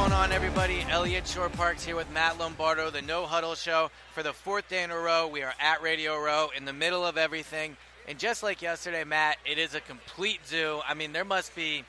going on, everybody? Eliot, Shorr-Parks here with Matt Lombardo, the No Huddle Show. For the fourth day in a row, we are at Radio Row in the middle of everything. And just like yesterday, Matt, it is a complete zoo. I mean, there must be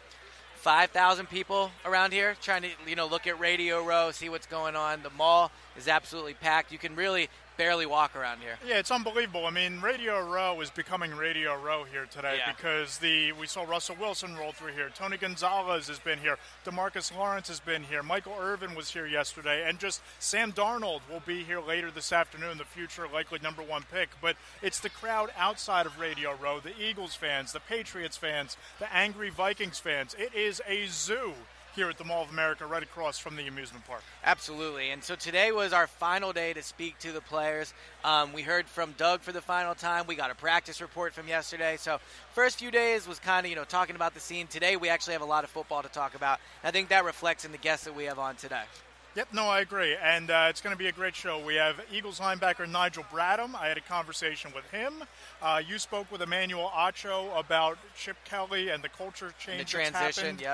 5,000 people around here trying to, look at Radio Row, see what's going on. The mall is absolutely packed. You can really barely walk around here. Yeah, it's unbelievable. I mean, Radio Row is becoming Radio Row here today because we saw Russell Wilson roll through here. Tony Gonzalez has been here. DeMarcus Lawrence has been here. Michael Irvin was here yesterday. And just Sam Darnold will be here later this afternoon, the future likely number one pick. But it's the crowd outside of Radio Row, the Eagles fans, the Patriots fans, the angry Vikings fans. It is a zoo here at the Mall of America, right across from the amusement park. Absolutely. And so today was our final day to speak to the players. We heard from Doug for the final time. We got a practice report from yesterday. So first few days was kind of, talking about the scene. Today we actually have a lot of football to talk about. I think that reflects in the guests that we have on today. Yep, no, I agree. And it's going to be a great show. We have Eagles linebacker Nigel Bradham. I had a conversation with him. You spoke with Emmanuel Acho about Chip Kelly and the culture change that's happened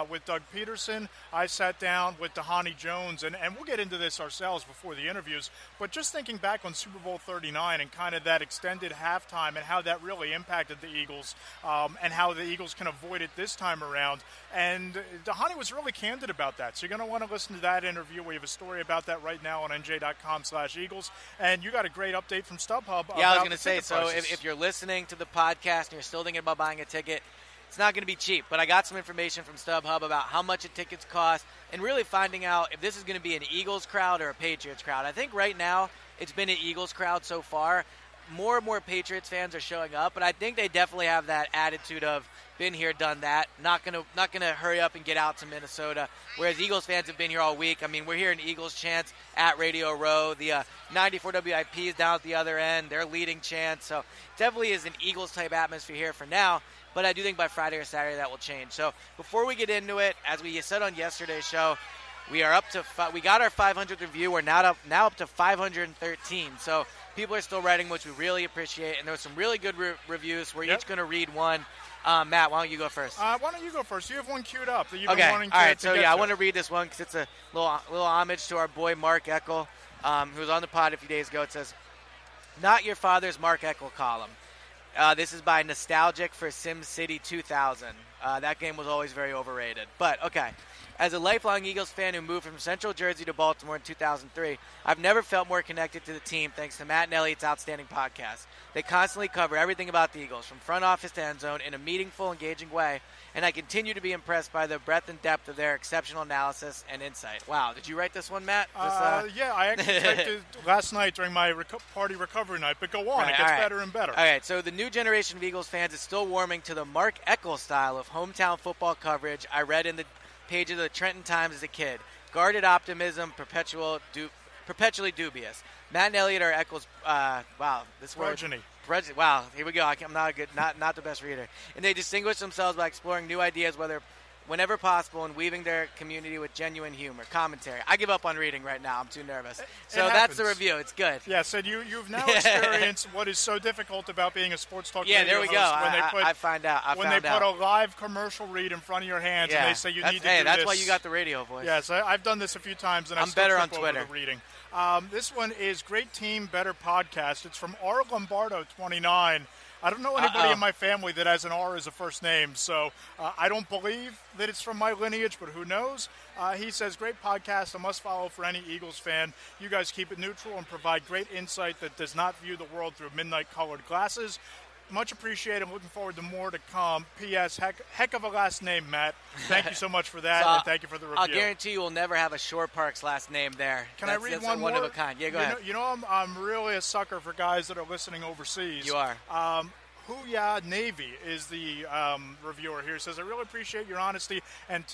with Doug Pederson. I sat down with Dhani Jones, and we'll get into this ourselves before the interviews. But just thinking back on Super Bowl 39 and kind of that extended halftime and how that really impacted the Eagles and how the Eagles can avoid it this time around. And Dhani was really candid about that. So you're going to want to listen to that interview. We have a story about that right now on NJ.com/Eagles. And you got a great update from StubHub. Yeah, I was going to say, so if you're listening to the podcast and you're still thinking about buying a ticket, it's not going to be cheap. But I got some information from StubHub about how much a tickets cost and really finding out if this is going to be an Eagles crowd or a Patriots crowd. I think right now it's been an Eagles crowd so far. More and more Patriots fans are showing up, but I think they definitely have that attitude of been here, done that, not gonna hurry up and get out to Minnesota. Whereas Eagles fans have been here all week. I mean, we're hearing Eagles chants at Radio Row. The 94 WIP is down at the other end. They're leading chants. So definitely is an Eagles-type atmosphere here for now. But I do think by Friday or Saturday that will change. So before we get into it, as we said on yesterday's show, we are up to we got our 500th review. We're now up to 513. So people are still writing, which we really appreciate. And there were some really good reviews. We're each going to read one. Matt, why don't you go first? Why don't you go first? You have one queued up that you've been wanting to all right, to get I want to read this one because it's a little homage to our boy Mark Eckel, who was on the pod a few days ago. It says, "Not your father's Mark Eckel column." This is by Nostalgic for SimCity 2000. That game was always very overrated. But, okay. As a lifelong Eagles fan who moved from Central Jersey to Baltimore in 2003, I've never felt more connected to the team thanks to Matt and Eliot's outstanding podcast. They constantly cover everything about the Eagles, from front office to end zone, in a meaningful, engaging way, and I continue to be impressed by the breadth and depth of their exceptional analysis and insight. Wow, did you write this one, Matt? Yeah, I actually typed it last night during my party recovery night, but go on, it gets better and better. All right, so the new generation of Eagles fans is still warming to the Mark Eckel style of hometown football coverage I read in the pages of the Trenton Times as a kid. Guarded optimism, perpetually dubious. Matt and Eliot are Eckel's, this word. Progeny. Wow, here we go. I'm not the best reader. And they distinguish themselves by exploring new ideas, whenever possible, and weaving their community with genuine humor, commentary. I give up on reading right now. I'm too nervous. So that's the review. It's good. Yes, and you've now experienced what is so difficult about being a sports talk radio there we host go. When I find out. When they put a live commercial read in front of your hands and they say you need to do this. Hey, that's why you got the radio voice. Yes, I've done this a few times, and I'm better on Twitter. The reading. This one is Great Team, Better Podcast. It's from R. Lombardo 29. I don't know anybody in my family that has an R as a first name, so I don't believe that it's from my lineage, but who knows? He says, great podcast, a must-follow for any Eagles fan. You guys keep it neutral and provide great insight that does not view the world through midnight-colored glasses. Much appreciated. I'm looking forward to more to come. P.S. Heck of a last name, Matt. Thank you so much for that, and thank you for the review. I'll guarantee you will never have a Shorr-Parks last name there. Can I read one more? One of a kind. Yeah, go ahead. I'm really a sucker for guys that are listening overseas. You are. Huya Navy is the reviewer here. He says, I really appreciate your honesty and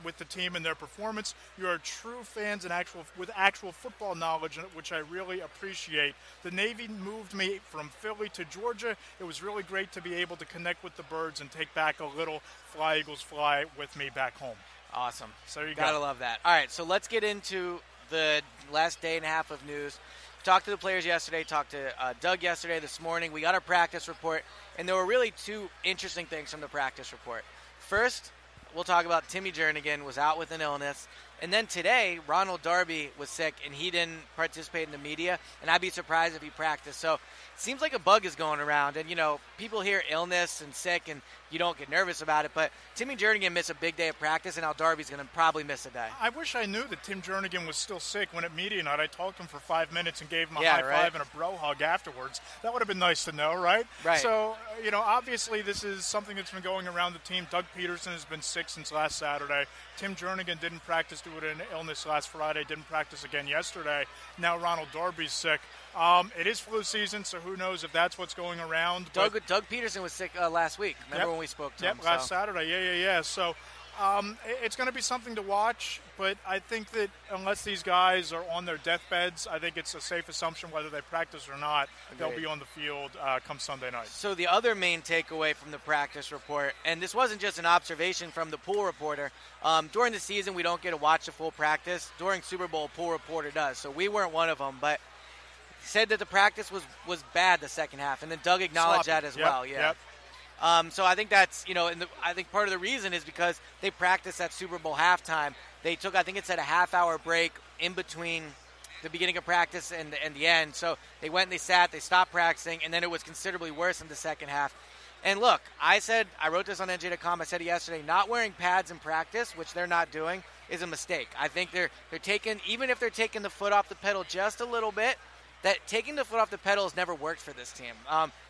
with the team and their performance. You are true fans and with actual football knowledge, which I really appreciate. The Navy moved me from Philly to Georgia. It was really great to be able to connect with the birds and take back a little Fly Eagles Fly with me back home. Awesome. So you gotta love that. All right, so let's get into the last day and a half of news. Talked to the players yesterday, talked to Doug yesterday, this morning. We got our practice report, and there were really two interesting things from the practice report. First, we'll talk about Timmy Jernigan was out with an illness. And then today, Ronald Darby was sick, and he didn't participate in the media, and I'd be surprised if he practiced. So it seems like a bug is going around. And, people hear illness and sick, and you don't get nervous about it. But Timmy Jernigan missed a big day of practice, and now Darby's going to probably miss a day. I wish I knew that Tim Jernigan was still sick when at media night I talked to him for 5 minutes and gave him a high five and a bro hug afterwards. That would have been nice to know, right? Right. So, obviously this is something that's been going around the team. Doug Pederson has been sick since last Saturday. Tim Jernigan didn't practice due to an illness last Friday, didn't practice again yesterday. Now Ronald Darby's sick. It is flu season, so who knows if that's what's going around. Doug Pederson was sick last week. Remember when we spoke to him? Last Saturday. Yeah. So it's going to be something to watch, but I think that unless these guys are on their deathbeds, I think it's a safe assumption whether they practice or not, they'll be on the field come Sunday night. So the other main takeaway from the practice report, and this wasn't just an observation from the pool reporter, during the season we don't get to watch the full practice. During Super Bowl, pool reporter does, so we weren't one of them, but said that the practice was bad the second half, and then Doug acknowledged that as well. Yeah. Yep. So I think that's, I think part of the reason is because they practiced at Super Bowl halftime. They took, I think it said a half-hour break in between the beginning of practice and the end. So they went and they sat, they stopped practicing, and then it was considerably worse in the second half. And look, I wrote this on NJ.com, I said it yesterday, not wearing pads in practice, which they're not doing, is a mistake. I think they're taking, even if they're taking the foot off the pedal just a little bit, that taking the foot off the pedal has never worked for this team.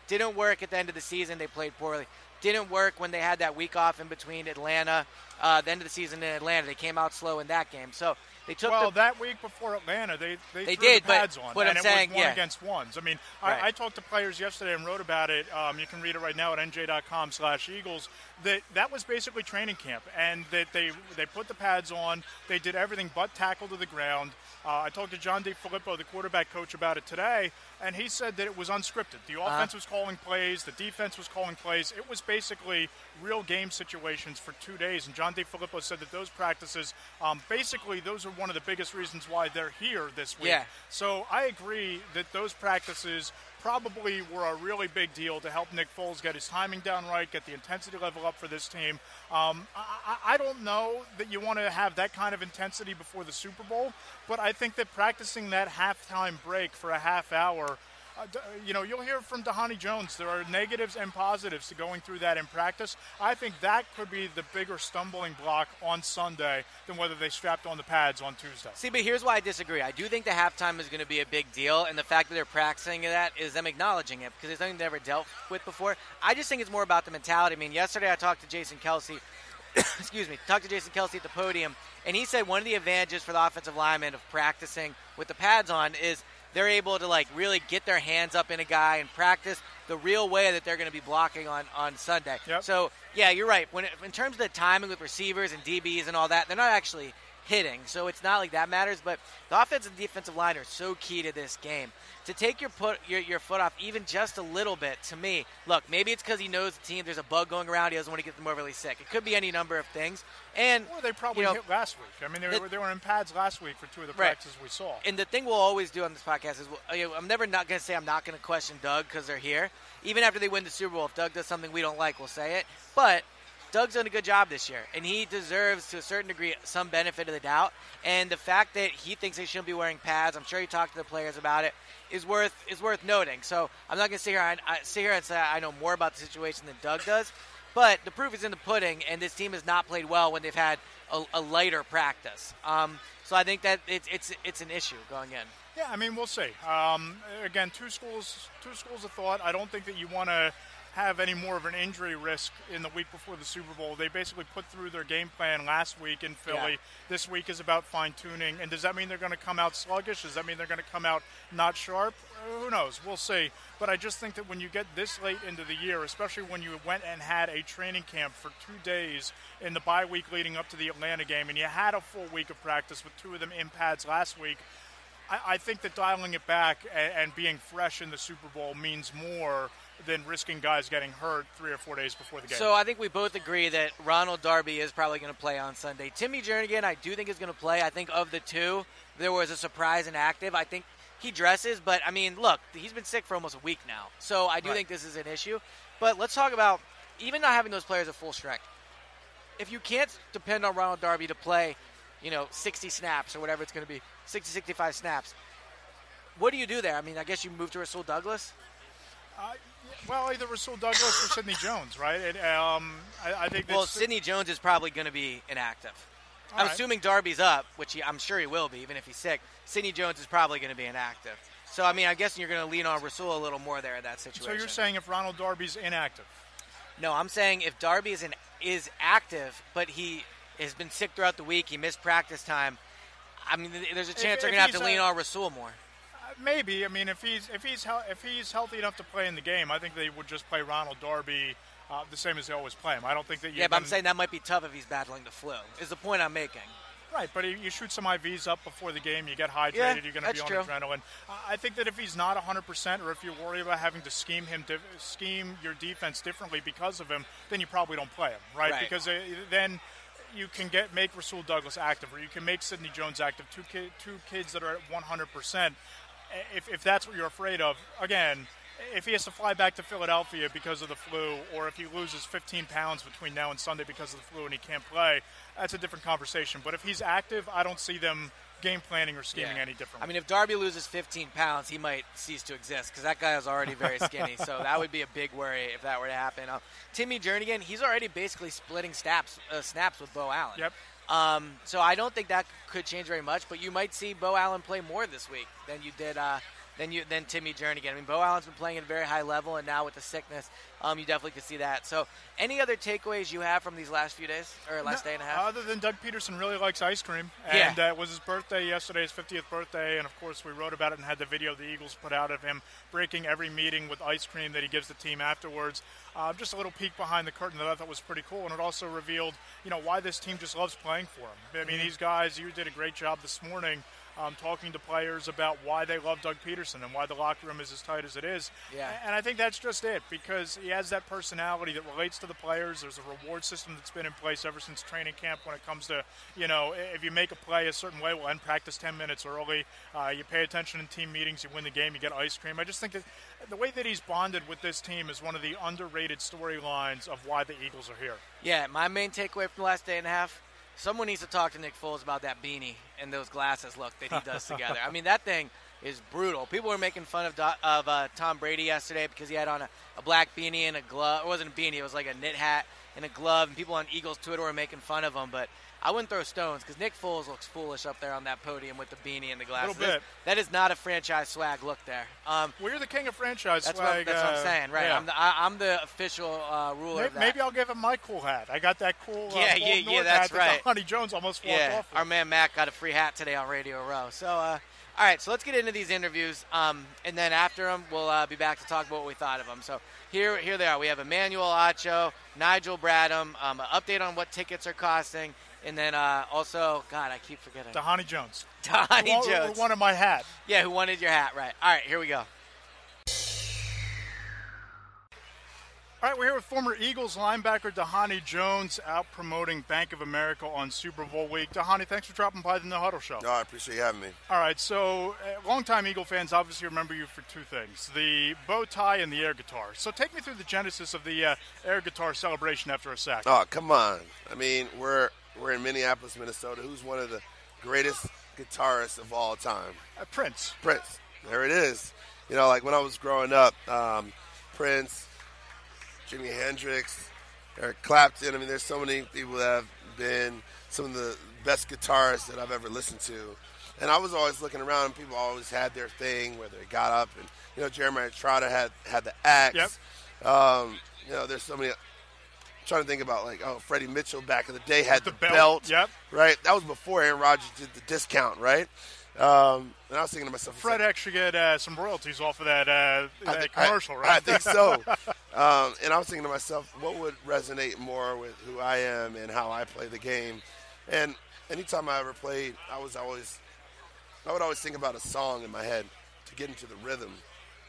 Didn't work at the end of the season. They played poorly. Didn't work when they had that week off in between Atlanta, the end of the season in Atlanta. They came out slow in that game. So they took that week before Atlanta, they threw did, the pads on, but and I'm saying, it was one against ones. I mean, right. I talked to players yesterday and wrote about it. You can read it right now at NJ.com/Eagles. That was basically training camp, and that they put the pads on. They did everything but tackle to the ground. I talked to John DeFilippo, the quarterback coach, about it today, and he said that it was unscripted. The offense was calling plays. The defense was calling plays. It was basically real game situations for 2 days, and John DeFilippo said that those practices, basically those are one of the biggest reasons why they're here this week. Yeah. So I agree that those practices probably were a really big deal to help Nick Foles get his timing down right, get the intensity level up for this team. I don't know that you want to have that kind of intensity before the Super Bowl, but I think that practicing that halftime break for a half hour, you'll hear from Dhani Jones. There are negatives and positives to going through that in practice. I think that could be the bigger stumbling block on Sunday than whether they strapped on the pads on Tuesday. See, but here's why I disagree. I do think the halftime is going to be a big deal, and the fact that they're practicing that is them acknowledging it because it's something they've never dealt with before. I just think it's more about the mentality. I mean, yesterday I talked to Jason Kelce. Talked to Jason Kelce at the podium, and he said one of the advantages for the offensive linemen of practicing with the pads on is they're able to really get their hands up in a guy and practice the real way that they're going to be blocking on Sunday. Yep. So, yeah, you're right. In terms of the timing with receivers and DBs and all that, they're not actually hitting. So it's not like that matters. But the offensive and defensive line are so key to this game. To take your foot off even just a little bit, to me, look, maybe it's because he knows the team, there's a bug going around, he doesn't want to get them overly sick. It could be any number of things. And they probably hit last week. I mean, they were in pads last week for 2 of the practices we saw. And the thing we'll always do on this podcast is I'm never not going to say I'm not going to question Doug because they're here. Even after they win the Super Bowl, if Doug does something we don't like, we'll say it. But Doug's done a good job this year, and he deserves, to a certain degree, some benefit of the doubt. And the fact that he thinks they shouldn't be wearing pads, I'm sure he talked to the players about it, is worth noting. So I'm not going to sit here and say I know more about the situation than Doug does, but the proof is in the pudding, and this team has not played well when they've had a lighter practice. So I think that it's an issue going in. Yeah, I mean, we'll see. Again, two schools of thought. I don't think that you want to have any more of an injury risk in the week before the Super Bowl. They basically put through their game plan last week in Philly. Yeah. This week is about fine-tuning. And does that mean they're going to come out sluggish? Does that mean they're going to come out not sharp? Who knows? We'll see. But I just think that when you get this late into the year, especially when you went and had a training camp for 2 days in the bye week leading up to the Atlanta game, and you had a full week of practice with 2 of them in pads last week, I think that dialing it back and being fresh in the Super Bowl means more than risking guys getting hurt 3 or 4 days before the game. So I think we both agree that Ronald Darby is probably going to play on Sunday. Timmy Jernigan, I do think is going to play. I think of the 2, there was a surprise and active. I think he dresses, but, I mean, look, he's been sick for almost a week now. So I do think this is an issue. But let's talk about even not having those players at full strength. If you can't depend on Ronald Darby to play 60 snaps or whatever it's going to be, 60, 65 snaps. What do you do there? I mean, I guess you move to Rasul Douglas? Well, either Rasul Douglas or Sidney Jones, right? I think. Well, Sidney Jones is probably going to be inactive. All I'm right. assuming Darby's up, which I'm sure he will be, even if he's sick. Sidney Jones is probably going to be inactive. So, I mean, I'm guessing you're going to lean on Rasul a little more there in that situation. So you're saying if Ronald Darby's inactive? No, I'm saying if Darby is active, but he has been sick throughout the week, he missed practice time, I mean, there's a chance they're going to have to lean on Rasul more. Maybe. I mean, if he's healthy enough to play in the game, I think they would just play Ronald Darby the same as they always play him. I don't think that. But I'm saying that might be tough if he's battling the flu. Is the point I'm making? Right, but you shoot some IVs up before the game, you get hydrated, you're going to be on adrenaline. I think that if he's not 100%, or if you worry about having to scheme your defense differently because of him, then you probably don't play him, right? Because then you can make Rasul Douglas active, or you can make Sidney Jones active. Two kids that are at 100%. If that's what you're afraid of, again, if he has to fly back to Philadelphia because of the flu, or if he loses 15 pounds between now and Sunday because of the flu and he can't play, that's a different conversation. But if he's active, I don't see them game planning or scheming any differently. I mean, if Darby loses 15 pounds, he might cease to exist because that guy is already very skinny. So that would be a big worry if that were to happen. Timmy Jernigan, he's already basically splitting snaps with Bo Allen. Yep. So I don't think that could change very much, but you might see Bo Allen play more this week than you did than Timmy Jernigan. I mean, Bo Allen's been playing at a very high level, and now with the sickness, you definitely could see that. So any other takeaways you have from these last few days, or last day and a half? Other than Doug Pederson really likes ice cream, and it was his birthday yesterday, his 50th birthday, and of course we wrote about it and had the video the Eagles put out of him breaking every meeting with ice cream that he gives the team afterwards. Just a little peek behind the curtain that I thought was pretty cool, and it also revealed, why this team just loves playing for him. I mean, these guys, you did a great job this morning talking to players about why they love Doug Pederson and why the locker room is as tight as it is. Yeah. And I think that's just it, because he has that personality that relates to the players. There's a reward system that's been in place ever since training camp when it comes to, if you make a play a certain way, we'll end practice 10 minutes early. You pay attention in team meetings, you win the game, you get ice cream. I just think that the way that he's bonded with this team is one of the underrated storylines of why the Eagles are here. Yeah, my main takeaway from the last day and a half, someone needs to talk to Nick Foles about that beanie and those glasses look that he does together. I mean, that thing is brutal. People were making fun of Tom Brady yesterday because he had on a black beanie and a glove. It wasn't a beanie. It was like a knit hat and a glove. And people on Eagles Twitter were making fun of him. But I wouldn't throw stones because Nick Foles looks foolish up there on that podium with the beanie and the glasses. A little bit. That is not a franchise swag look there. Well, you're the king of franchise swag. That's what I'm saying, right? Yeah. I'm the official ruler of that. Maybe I'll give him my cool hat. I got that cool yeah, that's hat right. that Dhani Jones almost walked off with. Our man Mac got a free hat today on Radio Row. So, all right, so let's get into these interviews, and then after them, we'll be back to talk about what we thought of them. So here they are. We have Emmanuel Acho, Nigel Bradham, an update on what tickets are costing, and then also, God, I keep forgetting. Dhani Jones. Dhani Jones. Who wanted my hat. Yeah, who wanted your hat, right. All right, here we go. All right, we're here with former Eagles linebacker Dhani Jones out promoting Bank of America on Super Bowl week. Dhani, thanks for dropping by the No Huddle Show. No, I appreciate you having me. All right, so longtime Eagle fans obviously remember you for two things, the bow tie and the air guitar. So take me through the genesis of the air guitar celebration after a sack. Oh, come on. I mean, we're in Minneapolis, Minnesota. Who's one of the greatest guitarists of all time? Prince. Prince. There it is. Like when I was growing up, Prince, Jimi Hendrix, Eric Clapton. I mean, there's so many people that have been some of the best guitarists that I've ever listened to. And I was always looking around, and people always had their thing where they got up. And, Jeremiah Trotter had the axe. Yep. There's so many. I'm trying to think about, Freddie Mitchell back in the day had the belt. Yep. Right? That was before Aaron Rodgers did the discount, right? And I was thinking to myself, Fred actually get some royalties off of that commercial, right? I think so. And I was thinking to myself, what would resonate more with who I am and how I play the game? And anytime I ever played, I would always think about a song in my head to get into the rhythm.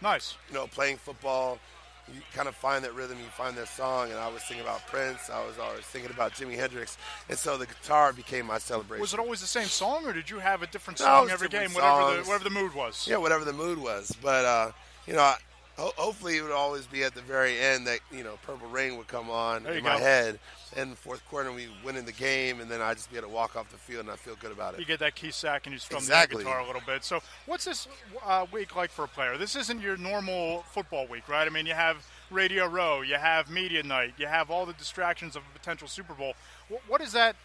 Nice. Playing football, you kind of find that rhythm, you find that song, and I was thinking about Prince, I was always thinking about Jimi Hendrix, and so the guitar became my celebration. Was it always the same song, or did you have a different song every game, whatever the mood was? Yeah, whatever the mood was. But, Hopefully, it would always be at the very end that, Purple Rain would come on in my head. And fourth quarter, we win in the game, and then I just be able to walk off the field, and I feel good about it. You get that key sack, and you strum the guitar a little bit. So what's this week like for a player? This isn't your normal football week, right? I mean, you have Radio Row, you have media night, you have all the distractions of a potential Super Bowl. What is that?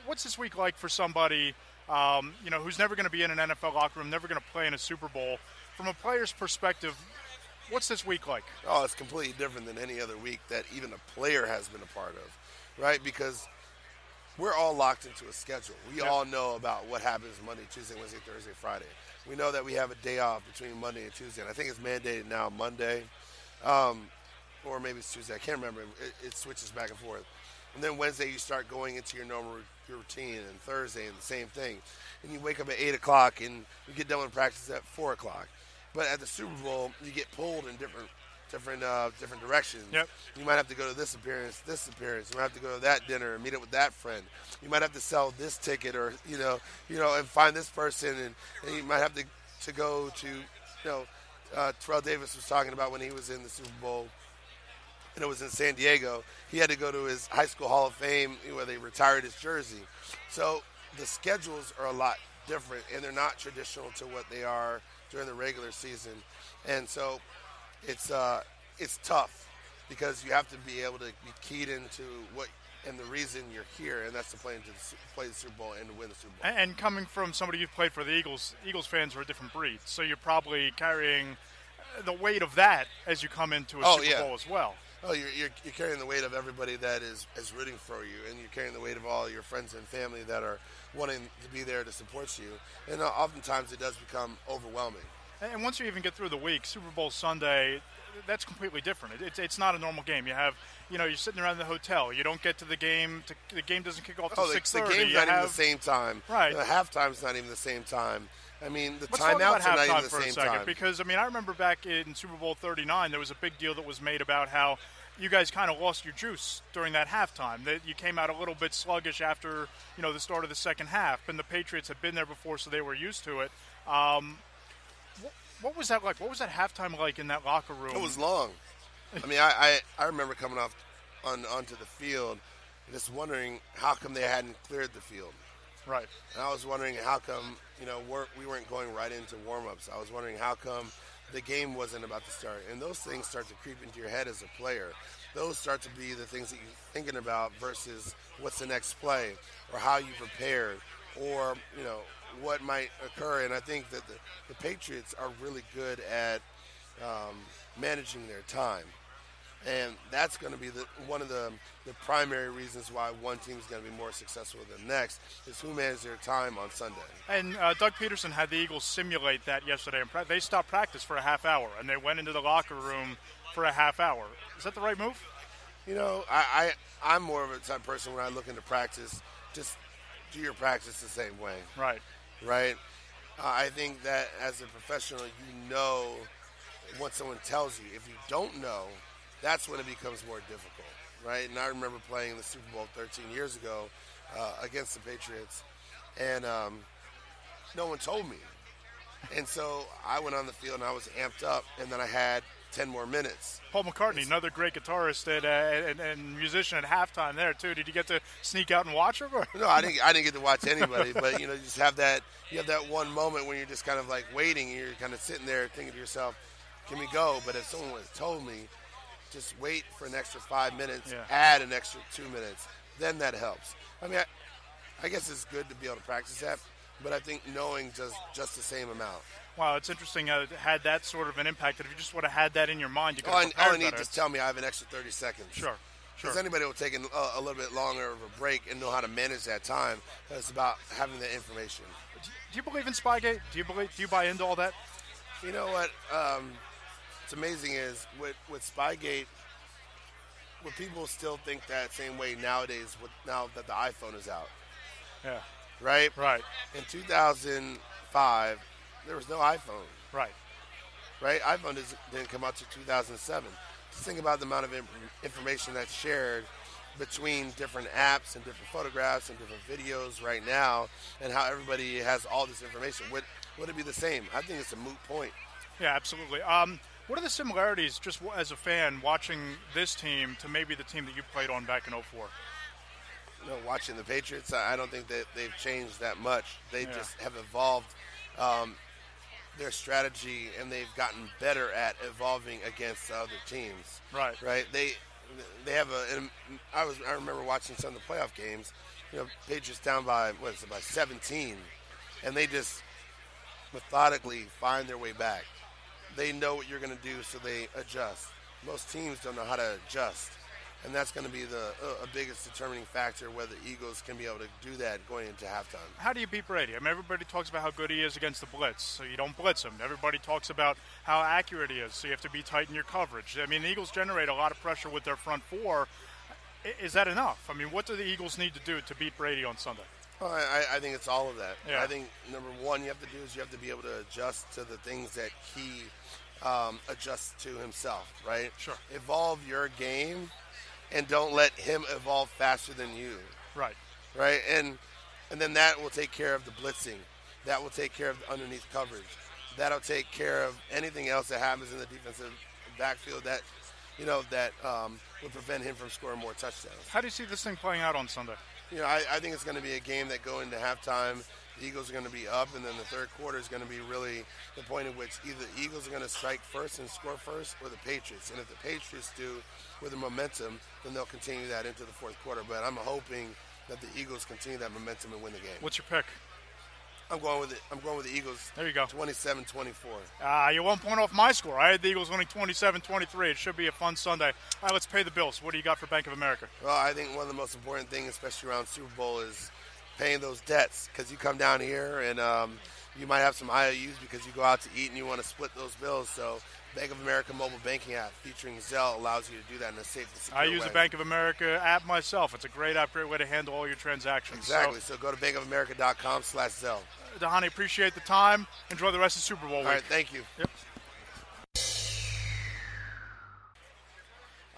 What's this week like for somebody, who's never going to be in an NFL locker room, never going to play in a Super Bowl? From a player's perspective, what's this week like? Oh, it's completely different than any other week that even a player has been a part of, right? Because we're all locked into a schedule. We all know about what happens Monday, Tuesday, Wednesday, Thursday, Friday. We know that we have a day off between Monday and Tuesday, and I think it's mandated now Monday, or maybe it's Tuesday. I can't remember. It switches back and forth. And then Wednesday you start going into your normal routine, and Thursday and the same thing. And you wake up at 8 o'clock, and you get done with practice at 4 o'clock. But at the Super Bowl, you get pulled in different directions. Yep. You might have to go to this appearance. You might have to go to that dinner and meet up with that friend. You might have to sell this ticket, or and find this person, and you might have to go to Terrell Davis was talking about when he was in the Super Bowl, and it was in San Diego. He had to go to his high school Hall of Fame where they retired his jersey. So the schedules are a lot different, and they're not traditional to what they are during the regular season. And so it's tough because you have to be able to be keyed into what and the reason you're here, and that's to play the Super Bowl and to win the Super Bowl. And coming from somebody who's played for the Eagles fans are a different breed, so you're probably carrying the weight of that as you come into a Super Bowl as well. Oh, you're carrying the weight of everybody that is rooting for you, and you're carrying the weight of all your friends and family that are wanting to be there to support you. And oftentimes it does become overwhelming. And once you even get through the week, Super Bowl Sunday, that's completely different. It's not a normal game. You have, you're sitting around the hotel. You don't get to the game. The game doesn't kick off till 6:30. The game's not even the same time. Right. Halftime's not even the same time. I mean, the Let's timeouts are not even the for same a second, time. Because, I remember back in Super Bowl 39, there was a big deal that was made about how you guys kind of lost your juice during that halftime. That you came out a little bit sluggish after, the start of the second half. And the Patriots had been there before, so they were used to it. What was that like? What was that halftime like in that locker room? It was long. I mean, I remember coming off onto the field just wondering how come they hadn't cleared the field. Right. And I was wondering how come, we weren't going right into warm-ups. I was wondering how come the game wasn't about to start. And those things start to creep into your head as a player. Those start to be the things that you're thinking about versus what's the next play or how you prepared or, what might occur. And I think that the Patriots are really good at managing their time. And that's going to be one of the primary reasons why one team is going to be more successful than the next is who manages their time on Sunday. And Doug Pederson had the Eagles simulate that yesterday. They stopped practice for a half hour, and they went into the locker room for a half hour. Is that the right move? I'm more of a type of person when I look into practice, just do your practice the same way. Right? I think that as a professional, what someone tells you. If you don't know, that's when it becomes more difficult, right? And I remember playing the Super Bowl 13 years ago against the Patriots, and no one told me. And so I went on the field, and I was amped up, and then I had 10 more minutes. Paul McCartney, another great guitarist and musician at halftime there, too. Did you get to sneak out and watch him? Or? No, I didn't get to watch anybody, but, you just have that one moment when you're just kind of like waiting, and you're kind of sitting there thinking to yourself, can we go? But if someone had told me, just wait for an extra 5 minutes, add an extra 2 minutes, then that helps. I mean, I guess it's good to be able to practice that, but I think knowing just the same amount. Wow, it's interesting how it had that sort of an impact. That if you just would have had that in your mind, you could have all I need to tell me I have an extra 30 seconds. Sure. Because anybody will take a little bit longer of a break and know how to manage that time. It's about having the information. Do you believe in Spygate? Do you buy into all that? You know what? What's amazing is with Spygate, where people still think that same way nowadays. Now that the iPhone is out. Yeah. Right. Right. In 2005. There was no iPhone. Right. iPhone didn't come out to 2007. Just think about the amount of information that's shared between different apps and different photographs and different videos right now, and how everybody has all this information. Would it be the same? I think it's a moot point. Yeah, absolutely. What are the similarities, just as a fan, watching this team to maybe the team that you played on back in '04? Watching the Patriots, I don't think that they've changed that much. They just have evolved their strategy, and they've gotten better at evolving against other teams. Right. They have I remember watching some of the playoff games. Patriots down by 17, and they just methodically find their way back. They know what you're going to do, so they adjust. Most teams don't know how to adjust, and that's going to be the biggest determining factor whether the Eagles can be able to do that going into halftime. How do you beat Brady? I mean, everybody talks about how good he is against the blitz, so you don't blitz him. Everybody talks about how accurate he is, so you have to be tight in your coverage. I mean, the Eagles generate a lot of pressure with their front four. Is that enough? I mean, what do the Eagles need to do to beat Brady on Sunday? Well, I think it's all of that. Yeah. I think number one you have to do is you have to be able to adjust to the things that he adjusts to himself, right? Sure. Evolve your game and don't let him evolve faster than you. Right. Right? And then that will take care of the blitzing. That will take care of the underneath coverage. That'll take care of anything else that happens in the defensive backfield that will prevent him from scoring more touchdowns. How do you see this thing playing out on Sunday? I think it's going to be a game that going into halftime, the Eagles are going to be up, and then the third quarter is going to be really the point at which either the Eagles are going to strike first and score first, or the Patriots. And if the Patriots do with the momentum, then they'll continue that into the fourth quarter. But I'm hoping that the Eagles continue that momentum and win the game. What's your pick? I'm going with it. I'm going with the Eagles. There you go. 27-24. You 1 point off my score. I had the Eagles winning 27-23. It should be a fun Sunday. All right, let's pay the bills. What do you got for Bank of America? Well, I think one of the most important things, especially around Super Bowl, is paying those debts, because you come down here and you might have some IOUs because you go out to eat and you want to split those bills. So Bank of America mobile banking app featuring Zelle allows you to do that in a safe and secure way. I use the Bank of America app myself. It's a great app, great way to handle all your transactions. Exactly. So go to bankofamerica.com/Zelle. Dhani, appreciate the time. Enjoy the rest of Super Bowl week. All right, thank you. Yep.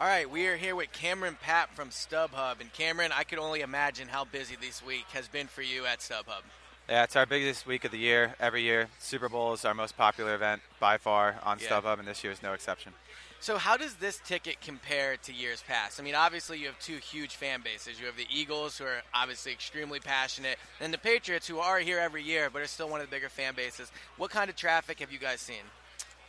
All right, we are here with Cameron Papp from StubHub. And Cameron, I could only imagine how busy this week has been for you at StubHub. Yeah, it's our biggest week of the year, every year. Super Bowl is our most popular event by far on StubHub, and this year is no exception. So how does this ticket compare to years past? I mean, obviously you have two huge fan bases. You have the Eagles, who are obviously extremely passionate, and the Patriots, who are here every year but are still one of the bigger fan bases. What kind of traffic have you guys seen?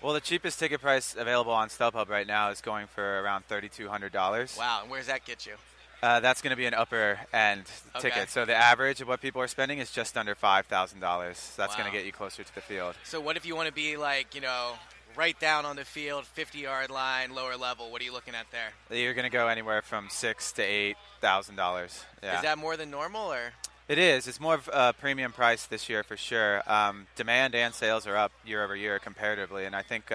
Well, the cheapest ticket price available on StubHub right now is going for around $3,200. Wow, and where does that get you? That's going to be an upper-end ticket. So the average of what people are spending is just under $5,000. So that's going to get you closer to the field. So what if you want to be like, right down on the field, 50-yard line, lower level? What are you looking at there? You're going to go anywhere from $6,000 to $8,000. Yeah. Is that more than normal, or? It is. It's more of a premium price this year for sure. Demand and sales are up year over year comparatively, and I think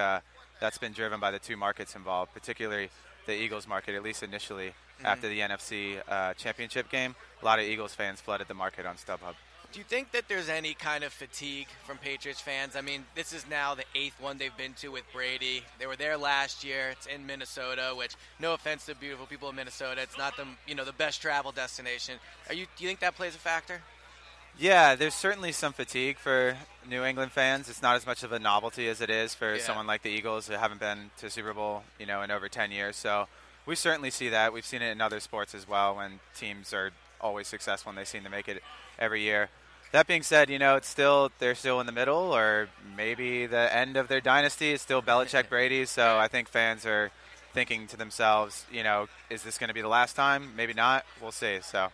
that's been driven by the two markets involved, particularly the Eagles market, at least initially. After the NFC championship game, a lot of Eagles fans flooded the market on StubHub. Do you think that there's any kind of fatigue from Patriots fans? I mean, this is now the 8th one they've been to with Brady. They were there last year. It's in Minnesota, which, no offense to beautiful people of Minnesota, it's not the best travel destination. Do you think that plays a factor? Yeah, there's certainly some fatigue for New England fans. It's not as much of a novelty as it is for someone like the Eagles who haven't been to Super Bowl, in over 10 years. So we certainly see that. We've seen it in other sports as well when teams are always successful and they seem to make it every year. That being said, they're still in the middle, or maybe the end of their dynasty is still Belichick Brady. So I think fans are thinking to themselves, is this going to be the last time? Maybe not. We'll see. So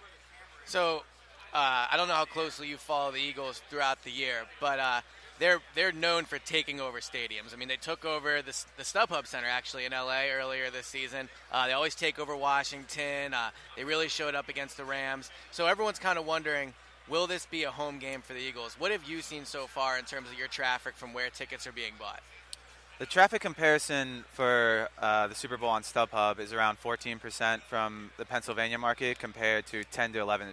I don't know how closely you follow the Eagles throughout the year, but they're known for taking over stadiums. I mean, they took over the StubHub Center actually in L.A. earlier this season. They always take over Washington. They really showed up against the Rams. So everyone's kind of wondering, will this be a home game for the Eagles? What have you seen so far in terms of your traffic from where tickets are being bought? The traffic comparison for the Super Bowl on StubHub is around 14% from the Pennsylvania market compared to 10 to 11%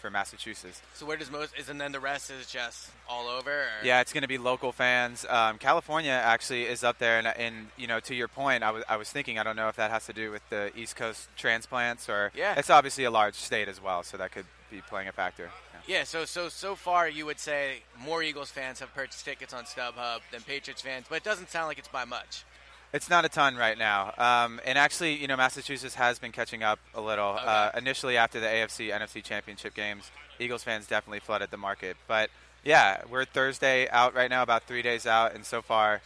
for Massachusetts. So where does and then the rest is just all over? Or? Yeah, it's going to be local fans. California actually is up there, and to your point, I was thinking, I don't know if that has to do with the East Coast transplants, or it's obviously a large state as well, so that could be playing a factor. Yeah, so far you would say more Eagles fans have purchased tickets on StubHub than Patriots fans, but it doesn't sound like it's by much. It's not a ton right now. And actually, Massachusetts has been catching up a little. Okay. Initially, after the AFC, NFC championship games, Eagles fans definitely flooded the market. But, yeah, we're Thursday out right now, about 3 days out, and so far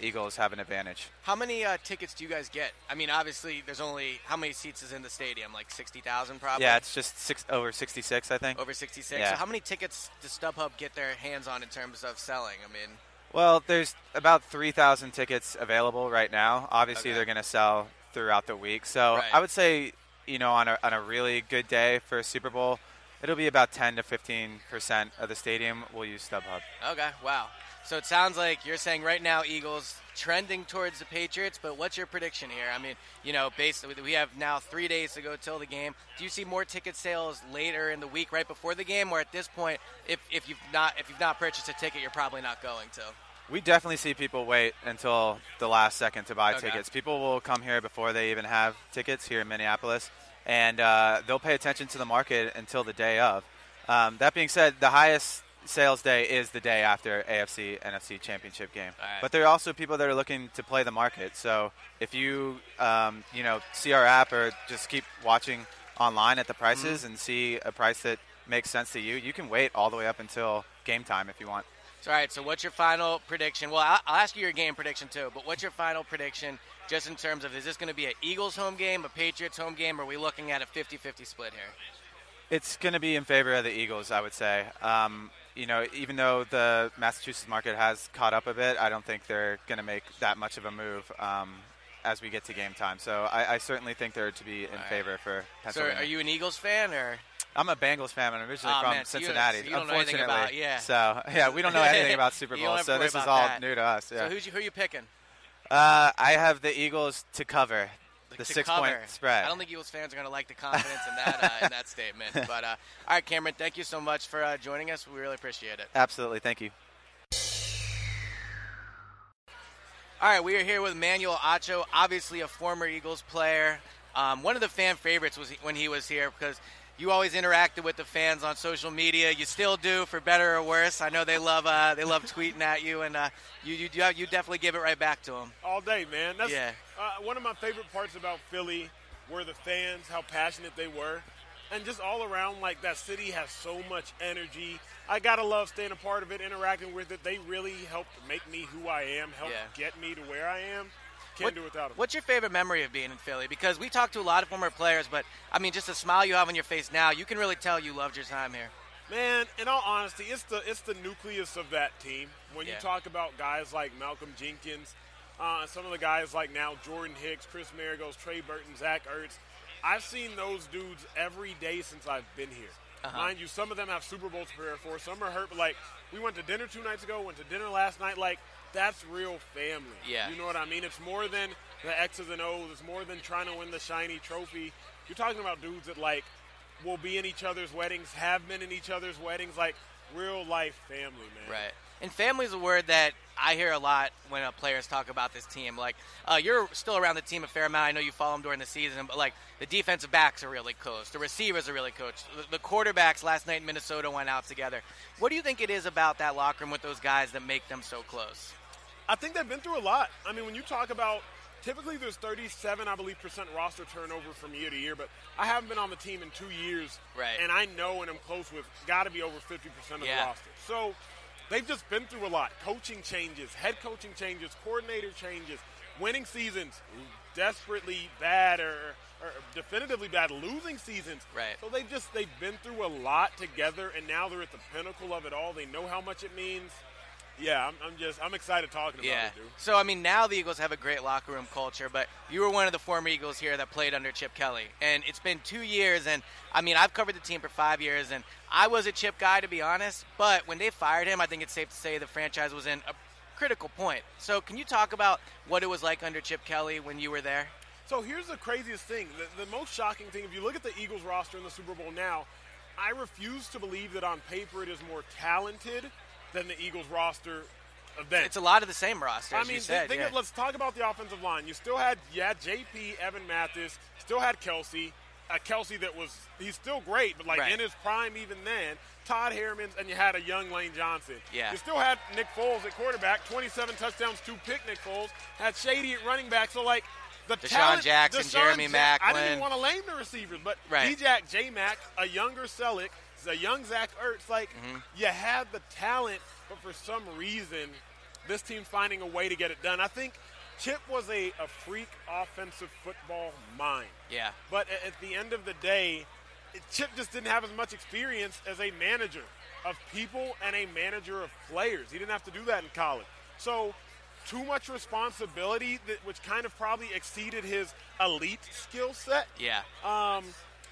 Eagles have an advantage. How many tickets do you guys get? I mean, obviously, there's only – how many seats is in the stadium? Like 60,000 probably? Yeah, it's just over 66, I think. Over 66? Yeah. So how many tickets does StubHub get their hands on in terms of selling? I mean – Well, there's about 3,000 tickets available right now. Obviously, Okay. they're going to sell throughout the week. So Right. I would say, on a really good day for a Super Bowl, it'll be about 10 to 15% of the stadium will use StubHub. Okay, wow. So it sounds like you're saying right now Eagles trending towards the Patriots, but what's your prediction here? I mean, basically we have now 3 days to go till the game. Do you see more ticket sales later in the week right before the game, or at this point, if you've not purchased a ticket, you're probably not going to? We definitely see people wait until the last second to buy Okay. tickets. People will come here before they even have tickets here in Minneapolis, and they'll pay attention to the market until the day of. That being said, the highest sales day is the day after AFC NFC championship game. All right. But there are also people that are looking to play the market. So if you see our app or just keep watching online at the prices and see a price that makes sense to you, you can wait all the way up until game time if you want. All right, so what's your final prediction? Well, I'll ask you your game prediction too, but what's your final prediction just in terms of, is this going to be an Eagles home game, a Patriots home game, or are we looking at a 50-50 split here? It's going to be in favor of the Eagles, I would say. Even though the Massachusetts market has caught up a bit, I don't think they're going to make that much of a move as we get to game time. So I certainly think they're to be in favor for Pennsylvania. So are you an Eagles fan, or? I'm a Bengals fan. I'm originally from Cincinnati. So you don't know anything about, yeah. So, we don't know anything about Super You don't Bowl, have to so worry this is about all that. new to us. Yeah. So who are you picking? I have the Eagles to cover the To 6-point cover. spread. I don't think Eagles fans are going to like the confidence in that statement. But all right, Cameron, thank you so much for joining us. We really appreciate it. Absolutely. Thank you. All right, we are here with Emmanuel Acho, obviously a former Eagles player. One of the fan favorites was when he was here because you always interacted with the fans on social media. You still do, for better or worse. I know they love tweeting at you, and you definitely give it right back to them. All day, man. That's Yeah. One of my favorite parts about Philly were the fans, how passionate they were. And just all around, like, that city has so much energy. I got to love staying a part of it, interacting with it. They really helped make me who I am, helped get me to where I am. Can't do without them. What's your favorite memory of being in Philly? Because we talked to a lot of former players, but, I mean, just the smile you have on your face now, you can really tell you loved your time here. Man, in all honesty, it's the nucleus of that team. When you talk about guys like Malcolm Jenkins, some of the guys like now Jordan Hicks, Chris Marigos, Trey Burton, Zach Ertz, I've seen those dudes every day since I've been here. Mind you, some of them have Super Bowls to prepare for. Some are hurt, but, like, we went to dinner 2 nights ago, went to dinner last night. Like, that's real family. Yeah. You know what I mean? It's more than the X's and O's. It's more than trying to win the shiny trophy. You're talking about dudes that, like, will be in each other's weddings, have been in each other's weddings, like, real life family, man. Right. And family is a word that I hear a lot when players talk about this team. Like, you're still around the team a fair amount. I know you follow them during the season, but, like, the defensive backs are really close. The receivers are really close. The quarterbacks last night in Minnesota went out together. What do you think it is about that locker room with those guys that make them so close? I think they've been through a lot. I mean, when you talk about typically there's 37, I believe, % roster turnover from year to year, but I haven't been on the team in 2 years. Right. And I know and I'm close with got to be over 50% of the roster. So they've just been through a lot. Coaching changes, head coaching changes, coordinator changes, winning seasons, desperately bad or definitively bad losing seasons. Right. So they've been through a lot together, and now they're at the pinnacle of it all. They know how much it means. Yeah, I'm excited talking about it, dude. So, I mean, now the Eagles have a great locker room culture, but you were one of the former Eagles here that played under Chip Kelly. And it's been 2 years, and, I mean, I've covered the team for 5 years, and I was a Chip guy, to be honest. But when they fired him, I think it's safe to say the franchise was in a critical point. So can you talk about what it was like under Chip Kelly when you were there? So here's the craziest thing. The most shocking thing, if you look at the Eagles roster in the Super Bowl now, I refuse to believe that on paper it is more talented than the Eagles roster of then. It's a lot of the same roster, as you said. Let's talk about the offensive line. You still had, JP, Evan Mathis, still had Kelsey, a Kelsey that he's still great, but like in his prime even then, Todd Harriman's, and you had a young Lane Johnson. Yeah. You still had Nick Foles at quarterback, 27 touchdowns, 2 pick Nick Foles, had Shady at running back. So like the Deshaun Jackson, Jeremy Maclin. I didn't even want to name the receivers, but D-Jack, J-Mac, a younger Selleck, a young Zach Ertz, like you had the talent, but for some reason this team's finding a way to get it done. I think Chip was a freak offensive football mind. Yeah. But at the end of the day, Chip just didn't have as much experience as a manager of people and a manager of players. He didn't have to do that in college. So too much responsibility, which kind of probably exceeded his elite skill set. Yeah.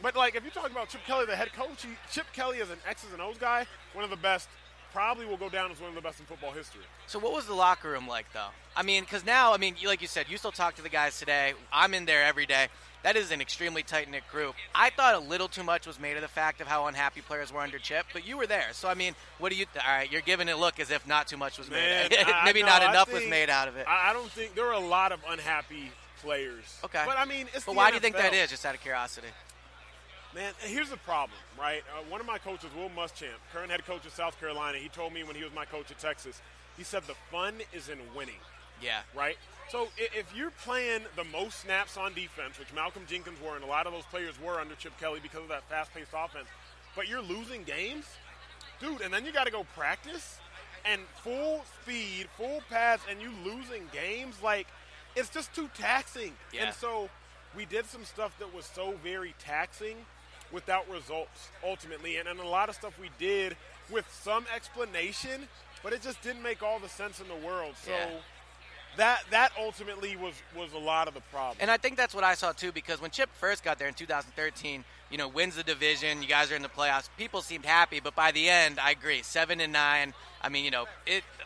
But, like, if you talk about Chip Kelly, the head coach, Chip Kelly is an X's and O's guy, one of the best, probably will go down as one of the best in football history. So what was the locker room like, though? I mean, because now, like you said, you still talk to the guys today. I'm in there every day. That is an extremely tight-knit group. I thought a little too much was made of the fact of how unhappy players were under Chip, but you were there. So, I mean, what do you – all right, you're giving it a look as if not too much was made. Maybe not enough was made out of it. I don't think – there were a lot of unhappy players. Okay. But, I mean, it's But the why NFL. do you think that is, just out of curiosity? Man, here's the problem, right? One of my coaches, Will Muschamp, current head coach of South Carolina, he told me when he was my coach at Texas, he said the fun is in winning. Yeah. Right? So if you're playing the most snaps on defense, which Malcolm Jenkins were, and a lot of those players were under Chip Kelly because of that fast-paced offense, but you're losing games, dude, and then you got to go practice and full speed, full pads, and you losing games, like, it's just too taxing. Yeah. And so we did some stuff that was so very taxing without results, ultimately. And a lot of stuff we did with some explanation, but it just didn't make all the sense in the world. So that ultimately was a lot of the problem. And I think that's what I saw, too, because when Chip first got there in 2013, wins the division, you guys are in the playoffs, people seemed happy. But by the end, I agree, 7-9. I mean,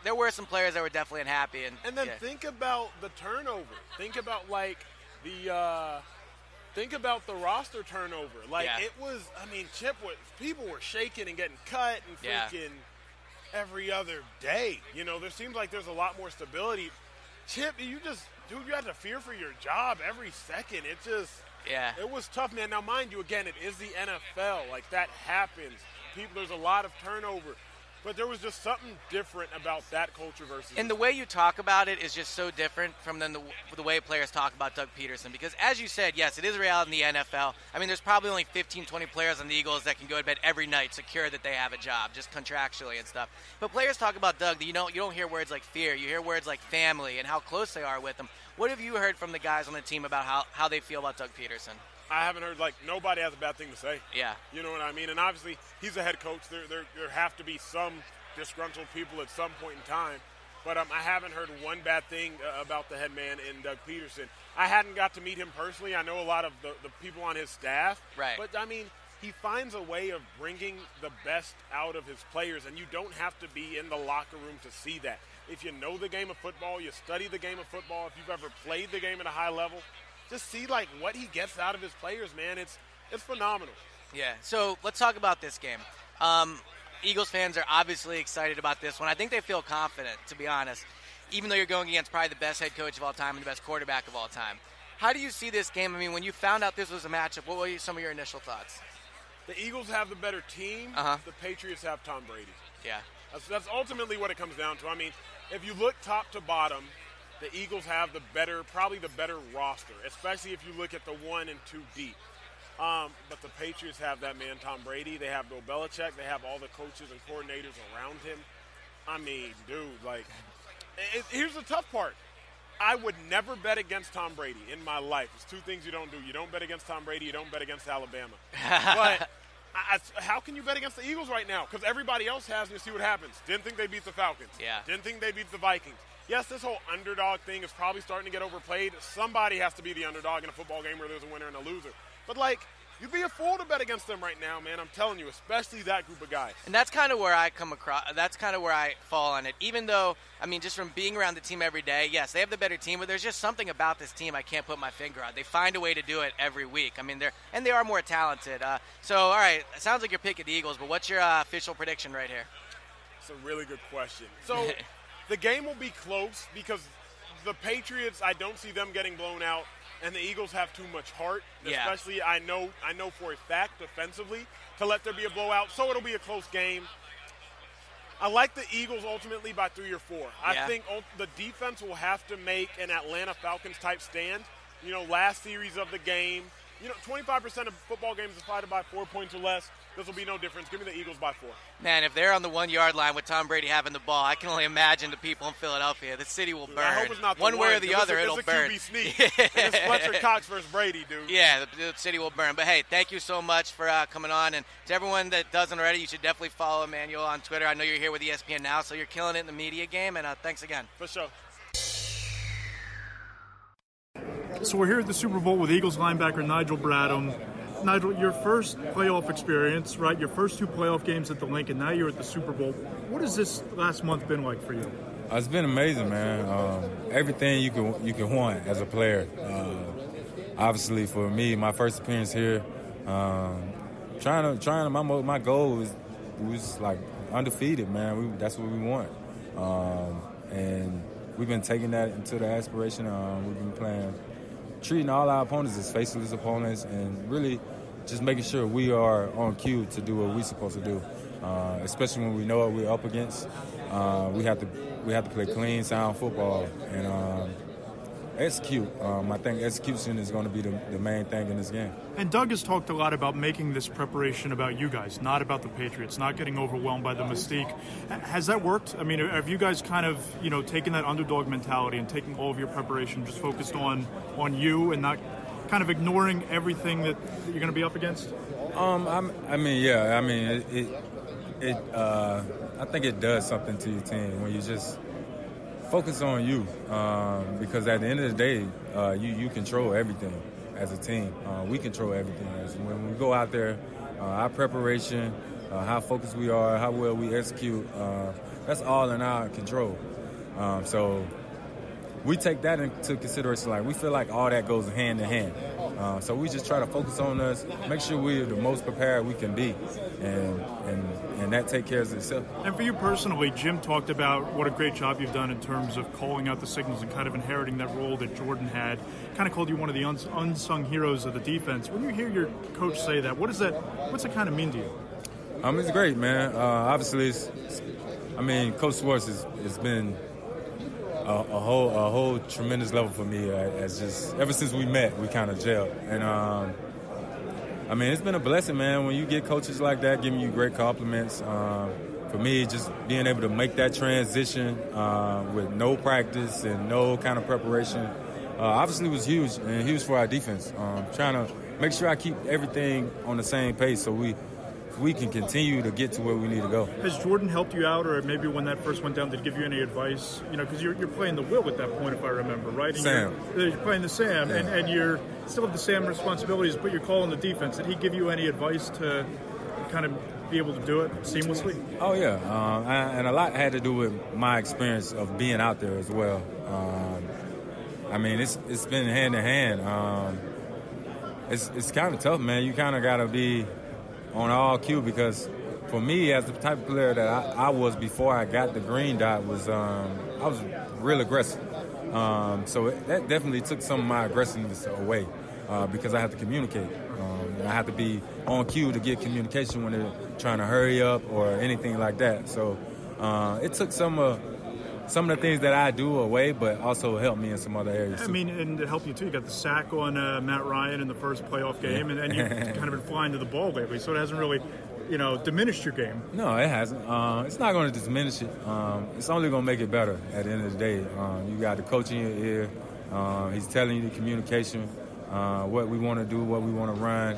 there were some players that were definitely unhappy. And then think about the turnover. Think about, like, think about the roster turnover. Like, it was, I mean, people were shaking and getting cut and freaking every other day. There seems like there's a lot more stability. Chip, you had to fear for your job every second. It was tough, man. Now, mind you, again, it is the NFL. Like, that happens. There's a lot of turnover. But there was just something different about that culture versus. And the way you talk about it is just so different from the way players talk about Doug Pederson. Because as you said, yes, it is a reality in the NFL. I mean, there's probably only 15, 20 players on the Eagles that can go to bed every night secure that they have a job, just contractually and stuff. But players talk about Doug, you don't hear words like fear. You hear words like family and how close they are with him. What have you heard from the guys on the team about how they feel about Doug Pederson? I haven't heard, nobody has a bad thing to say. Yeah. You know what I mean? And obviously, he's a head coach. There have to be some disgruntled people at some point in time. But I haven't heard one bad thing about the head man in Doug Pederson. I hadn't got to meet him personally. I know a lot of the people on his staff. Right. But, I mean, he finds a way of bringing the best out of his players, and you don't have to be in the locker room to see that. If you know the game of football, you study the game of football, if you've ever played the game at a high level, just see, what he gets out of his players, man. It's phenomenal. Yeah. So let's talk about this game. Eagles fans are obviously excited about this one. I think they feel confident, to be honest, even though you're going against probably the best head coach of all time and the best quarterback of all time. How do you see this game? I mean, when you found out this was a matchup, what were some of your initial thoughts? The Eagles have the better team. The Patriots have Tom Brady. Yeah. That's ultimately what it comes down to. I mean, if you look top to bottom, the Eagles have probably the better roster, especially if you look at the 1 and 2 deep. But the Patriots have that man, Tom Brady. They have Bill Belichick. They have all the coaches and coordinators around him. I mean, dude, here's the tough part. I would never bet against Tom Brady in my life. There's 2 things you don't do. You don't bet against Tom Brady. You don't bet against Alabama. But how can you bet against the Eagles right now? Because everybody else has, and you see what happens. Didn't think they beat the Falcons. Yeah. Didn't think they beat the Vikings. Yes, this whole underdog thing is probably starting to get overplayed. Somebody has to be the underdog in a football game where there's a winner and a loser. But, you'd be a fool to bet against them right now, man. I'm telling you, especially that group of guys. And that's kind of where I come across. That's kind of where I fall on it. Even though, I mean, just from being around the team every day, yes, they have the better team, but there's just something about this team I can't put my finger on. They find a way to do it every week. I mean, they are more talented. So, all right, it sounds like you're picking the Eagles, but what's your official prediction right here? It's a really good question. So, the game will be close because the Patriots, I don't see them getting blown out. and the Eagles have too much heart, Yeah. especially I know for a fact defensively, to let there be a blowout, so it'll be a close game. I like the Eagles ultimately by 3 or 4. I think the defense will have to make an Atlanta Falcons type stand. Last series of the game, 25% of football games decided by 4 points or less. This will be no difference. Give me the Eagles by 4. Man, if they're on the 1-yard line with Tom Brady having the ball, I can only imagine the people in Philadelphia. The city will burn. I hope it's not one way or the other. It'll burn. It's a QB sneak. And it's Fletcher Cox versus Brady, dude. Yeah, the city will burn. But, hey, thank you so much for coming on. And to everyone that doesn't already, you should definitely follow Emmanuel on Twitter. I know you're here with ESPN now, so you're killing it in the media game. And thanks again. For sure. So we're here at the Super Bowl with Eagles linebacker Nigel Bradham. Nigel, your first playoff experience, right? Your first 2 playoff games at the Lincoln. Now you're at the Super Bowl. What has this last month been like for you? It's been amazing, man. Everything you can want as a player. Obviously, for me, my first appearance here, my goal was like undefeated, man. That's what we want, and we've been taking that into the aspiration. We've been treating all our opponents as faceless opponents, and really just making sure we are on cue to do what we're supposed to do, especially when we know what we're up against. We have to play clean, sound football and execute. I think execution is going to be the main thing in this game. And Doug has talked a lot about making this preparation about you guys, not about the Patriots, not getting overwhelmed by the mystique. Has that worked? I mean, have you guys kind of, taken that underdog mentality and taking all of your preparation just focused on you and not kind of ignoring everything that you're going to be up against? I think it does something to your team when you just focus on you, because at the end of the day, you control everything as a team. We control everything. When we go out there, our preparation, how focused we are, how well we execute, that's all in our control. So we take that into consideration. Like, we feel like all that goes hand in hand. So we just try to focus on us, make sure we're the most prepared we can be, and that take care of itself. And for you personally, Jim talked about what a great job you've done in terms of calling out the signals and kind of inheriting that role that Jordan had. Kind of called you one of the unsung heroes of the defense. When you hear your coach say that, what's it kind of mean to you? It's great, man. Obviously, Coach Schwartz has been a whole tremendous level for me. As just ever since we met, we kind of gelled, and it's been a blessing, man. When you get coaches like that giving you great compliments, for me, just being able to make that transition with no practice and no kind of preparation, obviously was huge, and huge for our defense. Trying to make sure I keep everything on the same pace so we can continue to get to where we need to go. Has Jordan helped you out, or maybe when that first went down, did he give you any advice? Because you're playing the Will at that point, if I remember, right? And Sam. You're playing the Sam, yeah. and you're still have the Sam responsibilities, but you're calling the defense. Did he give you any advice to kind of be able to do it seamlessly? Oh, yeah. And a lot had to do with my experience of being out there as well. It's been hand in hand. It's kind of tough, man. You kind of got to be on all cue, because for me, as the type of player that I was before I got the green dot, I was real aggressive. So that definitely took some of my aggressiveness away, because I have to communicate. And I have to be on cue to get communication when they're trying to hurry up or anything like that. So it took some of the things that I do away, but also helped me in some other areas too. And to help you too, you got the sack on Matt Ryan in the first playoff game, yeah. and you've kind of been flying to the ball lately, so it hasn't really, diminished your game. No, it hasn't. It's not going to diminish it. It's only going to make it better at the end of the day. You got the coach in your ear. He's telling you the communication, what we want to do, what we want to run,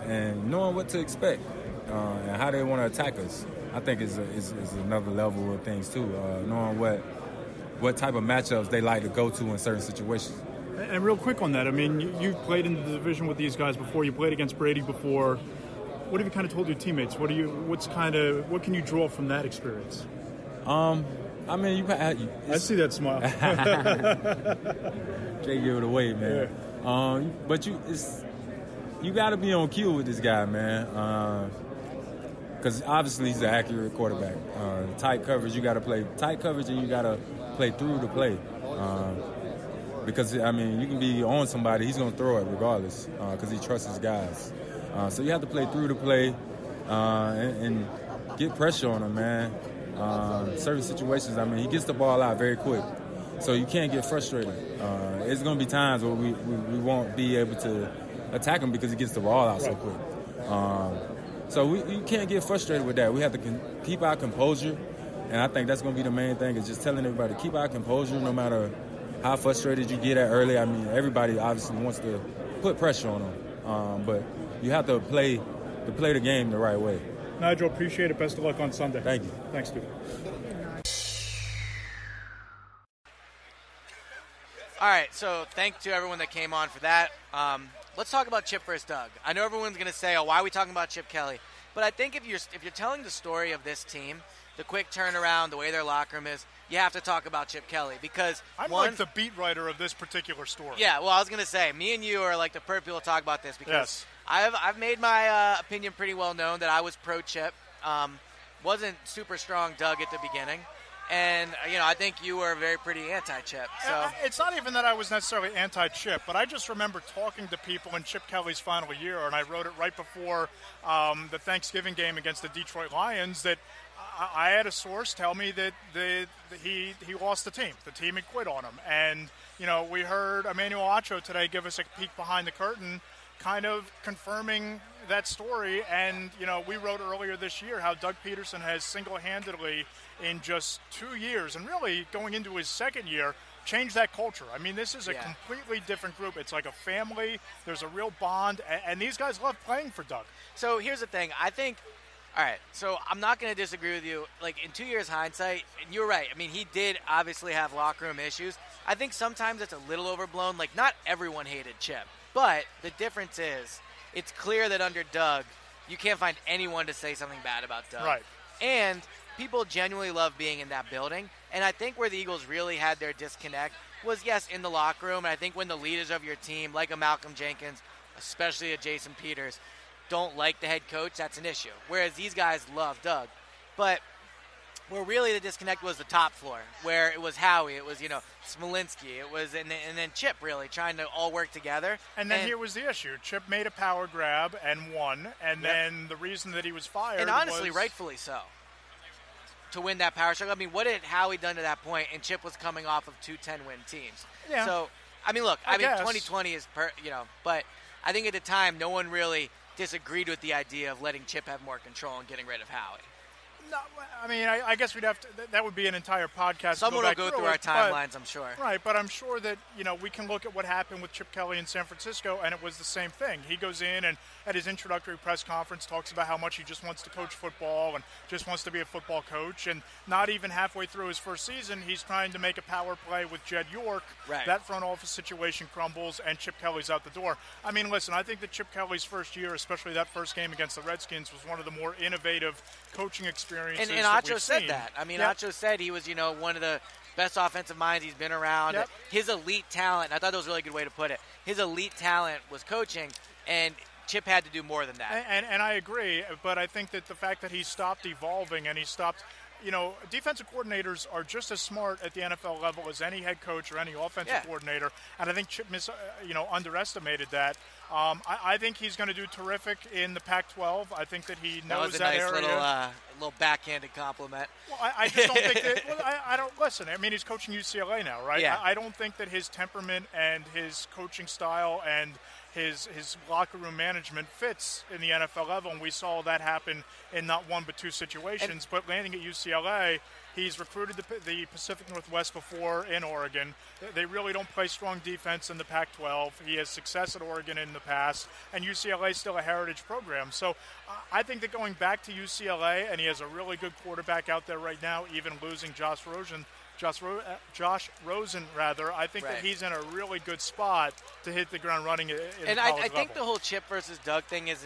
and knowing what to expect and how they want to attack us. I think is another level of things too. Knowing what type of matchups they like to go to in certain situations. And real quick on that, you've played in the division with these guys before. You played against Brady before. What have you kind of told your teammates? What can you draw from that experience? I see that smile. Jay gave it away, man. Yeah. But you got to be on cue with this guy, man. Because obviously he's an accurate quarterback. Tight coverage, you got to play tight coverage, and you got to play through the play. because, I mean, you can be on somebody, he's going to throw it regardless because he trusts his guys. So you have to play through the play and get pressure on him, man. Certain situations, I mean, he gets the ball out very quick. So you can't get frustrated. It's going to be times where we won't be able to attack him because he gets the ball out so quick. So we can't get frustrated with that. We have to keep our composure, and I think that's going to be the main thing, is just telling everybody to keep our composure no matter how frustrated you get at early. I mean, everybody obviously wants to put pressure on them, but you have to play the game the right way. Nigel, appreciate it. Best of luck on Sunday. Thank you. Thanks, dude. All right, so thanks to everyone that came on for that. Let's talk about Chip versus Doug. I know everyone's going to say, "Oh, why are we talking about Chip Kelly?" But I think if you're telling the story of this team, the quick turnaround, the way their locker room is, you have to talk about Chip Kelly because I'm like the beat writer of this particular story. Yeah, well, I was going to say, me and you are like the perfect people to talk about this because I've made my opinion pretty well known that I was pro Chip. Wasn't super strong Doug at the beginning. And, I think you were very pretty anti-Chip. So it's not even that I was necessarily anti-Chip, but I just remember talking to people in Chip Kelly's final year, and I wrote it right before the Thanksgiving game against the Detroit Lions, that I had a source tell me that he lost the team. The team had quit on him. And, we heard Emmanuel Acho today give us a peek behind the curtain, kind of confirming that story. And, we wrote earlier this year how Doug Pederson has single-handedly, in just 2 years, and really going into his second year, changed that culture. I mean, this is a completely different group. It's like a family. There's a real bond, and these guys love playing for Doug. So here's the thing. I think, all right, so I'm not going to disagree with you. Like, in 2 years hindsight, and you're right. I mean, he did obviously have locker room issues. I think sometimes it's a little overblown. Like, not everyone hated Chip. But the difference is, it's clear that under Doug, you can't find anyone to say something bad about Doug. Right. And people genuinely love being in that building. And I think where the Eagles really had their disconnect was, yes, in the locker room. And I think when the leaders of your team, like a Malcolm Jenkins, especially a Jason Peters, don't like the head coach, that's an issue. Whereas these guys love Doug. But where really the disconnect was the top floor, where it was Howie, it was, Smolinski, it was, and then Chip really trying to all work together. And then here was the issue. Chip made a power grab and won, and then the reason that he was fired and honestly, rightfully so, to win that power struggle. I mean, what had Howie done to that point? And Chip was coming off of 2 10-win teams. Yeah. So, I mean, look, 2020 is, but I think at the time no one really disagreed with the idea of letting Chip have more control and getting rid of Howie. No, I mean, I guess we'd have to. That would be an entire podcast. Someone will go through our timelines, I'm sure. Right, but I'm sure that we can look at what happened with Chip Kelly in San Francisco, and it was the same thing. He goes in and at his introductory press conference talks about how much he just wants to coach football and just wants to be a football coach. And not even halfway through his first season, he's trying to make a power play with Jed York. Right. That front office situation crumbles, and Chip Kelly's out the door. I mean, listen, I think that Chip Kelly's first year, especially that first game against the Redskins, was one of the more innovative coaching experiences. And Acho said that. I mean, Acho said he was, one of the best offensive minds he's been around. Yep. His elite talent, I thought that was a really good way to put it, his elite talent was coaching, and Chip had to do more than that. And I agree, but I think that the fact that he stopped evolving and he stopped – defensive coordinators are just as smart at the NFL level as any head coach or any offensive coordinator, and I think Chip underestimated that. I think he's going to do terrific in the Pac-12. I think that he knows that area. That was a nice little backhanded compliment. Well, I just don't think that. Well, I don't listen. I mean, he's coaching UCLA now, right? Yeah. I don't think that his temperament and his coaching style and his locker room management fits in the NFL level, and we saw that happen in not one but two situations. But landing at UCLA, he's recruited the Pacific Northwest before in Oregon. They really don't play strong defense in the Pac-12. He has success at Oregon in the past, and UCLA is still a heritage program. So I think that going back to UCLA, and he has a really good quarterback out there right now, even losing Josh Rosen, I think that he's in a really good spot to hit the ground running at the college level. Think the whole Chip versus Doug thing is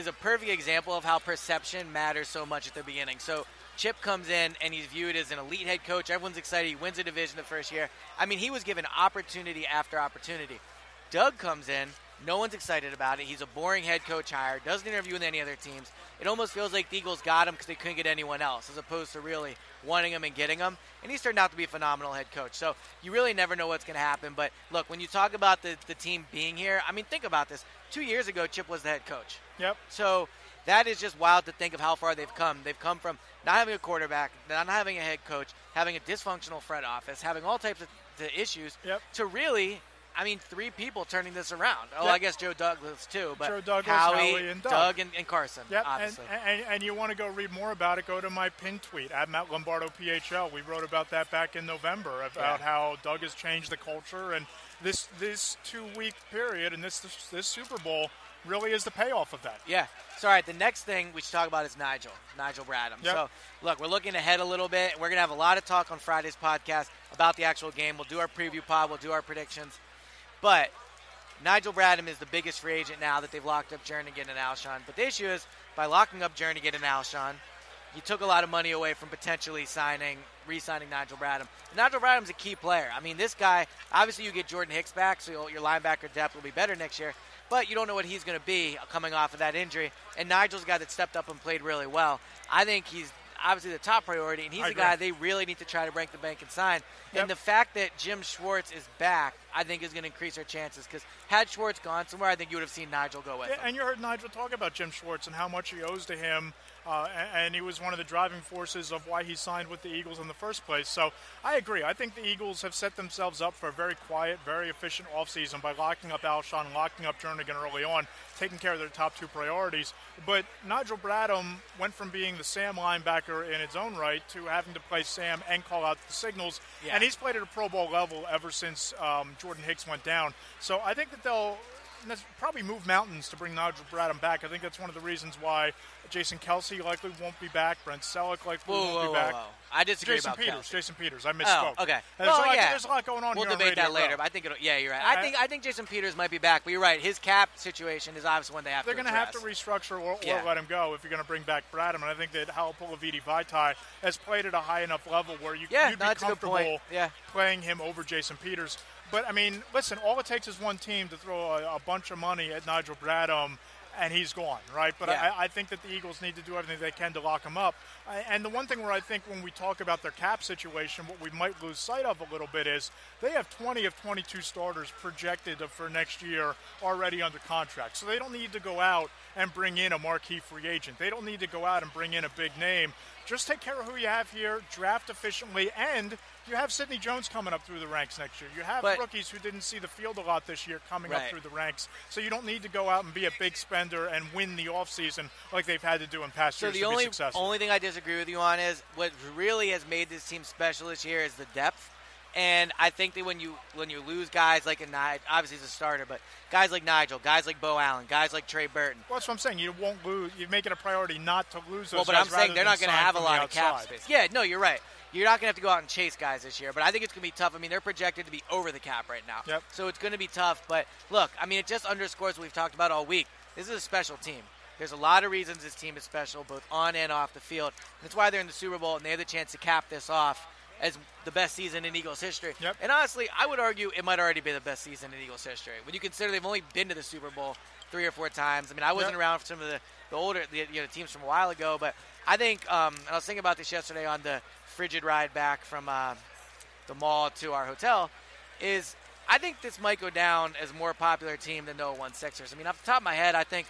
a perfect example of how perception matters so much at the beginning. So Chip comes in, and he's viewed as an elite head coach. Everyone's excited. He wins a division the first year. I mean, he was given opportunity after opportunity. Doug comes in, No one's excited about it. He's a boring head coach hire, doesn't interview with any other teams. It almost feels like the Eagles got him because they couldn't get anyone else, as opposed to really wanting him and getting him. And he's turned out to be a phenomenal head coach. So you really never know what's going to happen. But, look, when you talk about the team being here, I mean, think about this. 2 years ago, Chip was the head coach. Yep. So that is just wild to think of how far they've come. They've come from not having a quarterback, not having a head coach, having a dysfunctional front office, having all types of issues, to really – I mean, 3 people turning this around. Oh, I guess Joe Douglas, too. But Joe Douglas, Howie and Doug and Carson, yep. obviously. And you want to go read more about it, go to my pinned tweet, at Matt Lombardo PHL. We wrote about that back in November, about how Doug has changed the culture. And this 2-week period and this Super Bowl really is the payoff of that. Yeah. So, all right, the next thing we should talk about is Nigel Bradham. Yep. So, look, we're looking ahead a little bit. We're going to have a lot of talk on Friday's podcast about the actual game. We'll do our preview pod. We'll do our predictions. But Nigel Bradham is the biggest free agent now that they've locked up Jernigan and Alshon. But the issue is, by locking up Jernigan and Alshon, you took a lot of money away from potentially re-signing Nigel Bradham. Nigel Bradham's a key player. I mean, this guy, obviously you get Jordan Hicks back, so your linebacker depth will be better next year. But you don't know what he's going to be coming off of that injury. And Nigel's a guy that stepped up and played really well. I think he's obviously the top priority, and he's a guy they really need to try to break the bank and sign. Yep. And the fact that Jim Schwartz is back, I think, is going to increase our chances. Because had Schwartz gone somewhere, I think you would have seen Nigel go with him. And you heard Nigel talk about Jim Schwartz and how much he owes to him. And he was one of the driving forces of why he signed with the Eagles in the first place. So I agree. I think the Eagles have set themselves up for a very quiet, very efficient offseason by locking up Alshon, locking up Jernigan early on, taking care of their top 2 priorities. But Nigel Bradham went from being the Sam linebacker in its own right to having to play Sam and call out the signals. Yeah. And he's played at a Pro Bowl level ever since Jordan Hicks went down. So I think that they'll probably move mountains to bring Nigel Bradham back. I think that's one of the reasons why Jason Kelsey likely won't be back. Brent Selleck likely won't be back. I disagree about Jason Peters. I misspoke. Oh, okay. There's a lot going on. We'll here debate that later. Row. But I think you're right. I think Jason Peters might be back. But you're right. His cap situation is obviously one they have to address. They're going to have to restructure or let him go if you're going to bring back Bradham. And I think that Halapoulivaati Vaitai has played at a high enough level where you'd be comfortable playing him over Jason Peters. But, I mean, listen, all it takes is one team to throw a bunch of money at Nigel Bradham, and he's gone, right? But I think that the Eagles need to do everything they can to lock him up. And the one thing where I think when we talk about their cap situation, what we might lose sight of a little bit is they have 20 of 22 starters projected for next year already under contract. So they don't need to go out and bring in a marquee free agent. They don't need to go out and bring in a big name. Just take care of who you have here, draft efficiently, and you have Sidney Jones coming up through the ranks next year. You have rookies who didn't see the field a lot this year coming up through the ranks. So you don't need to go out and be a big spender and win the offseason like they've had to do in past years to be successful. So the only thing I disagree with you on is what really has made this team special this year is the depth. And I think that when you lose guys like obviously he's a starter, but guys like Nigel, guys like Bo Allen, guys like Trey Burton. Well, that's what I'm saying. You won't lose. You make it a priority not to lose those. Well, but guys I'm saying they're not going to have a lot of cap outside. space. Yeah, no, you're right. You're not going to have to go out and chase guys this year, but I think it's going to be tough. I mean, they're projected to be over the cap right now. Yep. So it's going to be tough. But look, I mean, it just underscores what we've talked about all week. This is a special team. There's a lot of reasons this team is special, both on and off the field. That's why they're in the Super Bowl, and they have the chance to cap this off as the best season in Eagles history. Yep. And honestly, I would argue it might already be the best season in Eagles history. When you consider they've only been to the Super Bowl 3 or 4 times. I mean, I wasn't around for some of the older teams from a while ago, but I think, and I was thinking about this yesterday on the frigid ride back from the mall to our hotel, is I think this might go down as a more popular team than the 01 Sixers. I mean, off the top of my head, I think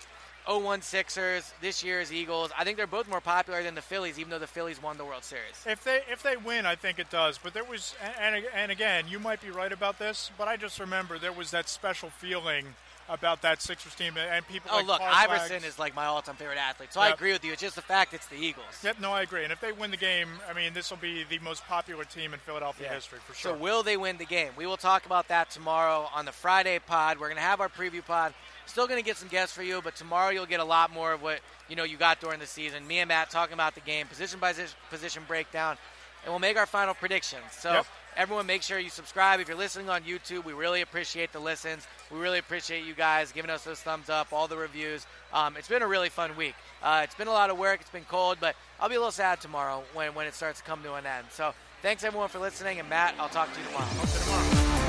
01 Sixers, this year's Eagles, I think they're both more popular than the Phillies, even though the Phillies won the World Series. If they win, I think it does. But there was, and again, you might be right about this, but I just remember there was that special feeling about that Sixers team and people like look, Carflax. Iverson is like my all-time favorite athlete, so I agree with you. It's just the fact it's the Eagles. Yep, no, I agree. And if they win the game, I mean, this will be the most popular team in Philadelphia history for sure. So will they win the game? We will talk about that tomorrow on the Friday pod. We're going to have our preview pod. Still going to get some guests for you, but tomorrow you'll get a lot more of what you got during the season. Me and Matt talking about the game, position by position breakdown, and we'll make our final predictions. So everyone make sure you subscribe. If you're listening on YouTube, we really appreciate the listens. We really appreciate you guys giving us those thumbs up, all the reviews. It's been a really fun week. It's been a lot of work. It's been cold, but I'll be a little sad tomorrow when it starts to come to an end. So thanks, everyone, for listening. And, Matt, I'll talk to you tomorrow. Talk to you tomorrow.